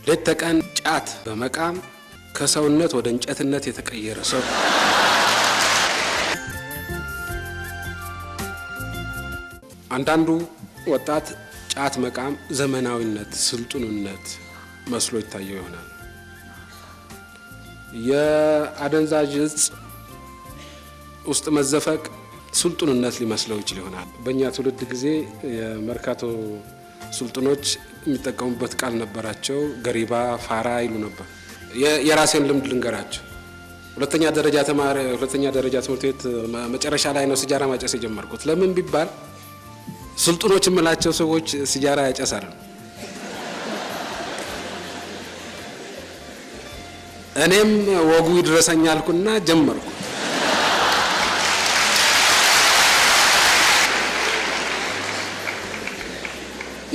ሌት ተቀን ጫት በመቃም ከሰውነት ወደ እንጨትነት የተቀየረ ሰው አንዳንዱ ወጣት ጫት መቃም ዘመናዊነት ስልጡንነት መስሎ ይታየው ይሆናል። የአደንዛዥ እጽ ውስጥ መዘፈቅ ስልጡንነት ሊመስለው ይችል ይሆናል። በእኛ ትውልድ ጊዜ የመርካቶ ስልጡኖች የሚጠቀሙበት ቃል ነበራቸው። ገሪባ ፋራ ይሉ ነበር። የራሴን ልምድ ልንገራቸው። ሁለተኛ ደረጃ ትምህርት ቤት መጨረሻ ላይ ነው ሲጃራ ማጨስ የጀመርኩት። ለምን ቢባል ስልጡኖች የምላቸው ሰዎች ሲጃራ ያጨሳሉ። እኔም ወጉ ይድረሰኛልኩና ጀመርኩ።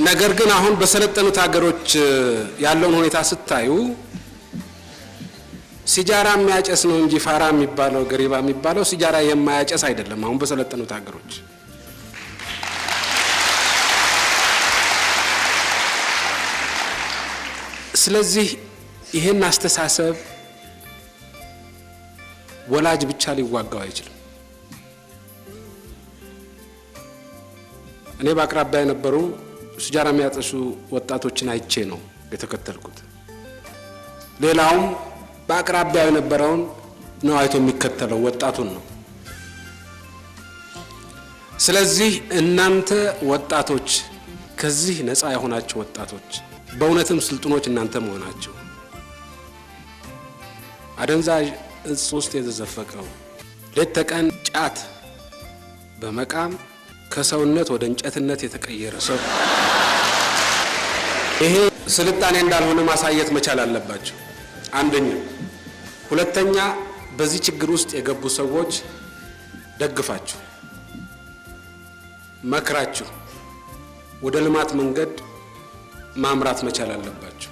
ነገር ግን አሁን በሰለጠኑት ሀገሮች ያለውን ሁኔታ ስታዩ ሲጃራ የሚያጨስ ነው እንጂ ፋራ የሚባለው ገሪባ የሚባለው ሲጃራ የማያጨስ አይደለም። አሁን በሰለጠኑት ሀገሮች ስለዚህ ይሄን አስተሳሰብ ወላጅ ብቻ ሊዋጋው አይችልም። እኔ በአቅራቢያ የነበሩ ሲጃራ የሚያጨሱ ወጣቶችን አይቼ ነው የተከተልኩት። ሌላውም በአቅራቢያ የነበረውን ነው አይቶ የሚከተለው ወጣቱን ነው። ስለዚህ እናንተ ወጣቶች ከዚህ ነፃ የሆናችሁ ወጣቶች በእውነትም ስልጡኖች እናንተ መሆናችሁ አደንዛዥ እጽ ውስጥ የተዘፈቀው ሌት ተቀን ጫት በመቃም ከሰውነት ወደ እንጨትነት የተቀየረ ሰው ይሄ ስልጣኔ እንዳልሆነ ማሳየት መቻል አለባቸው። አንደኛ። ሁለተኛ በዚህ ችግር ውስጥ የገቡ ሰዎች ደግፋችሁ መክራችሁ ወደ ልማት መንገድ ማምራት መቻል አለባችሁ።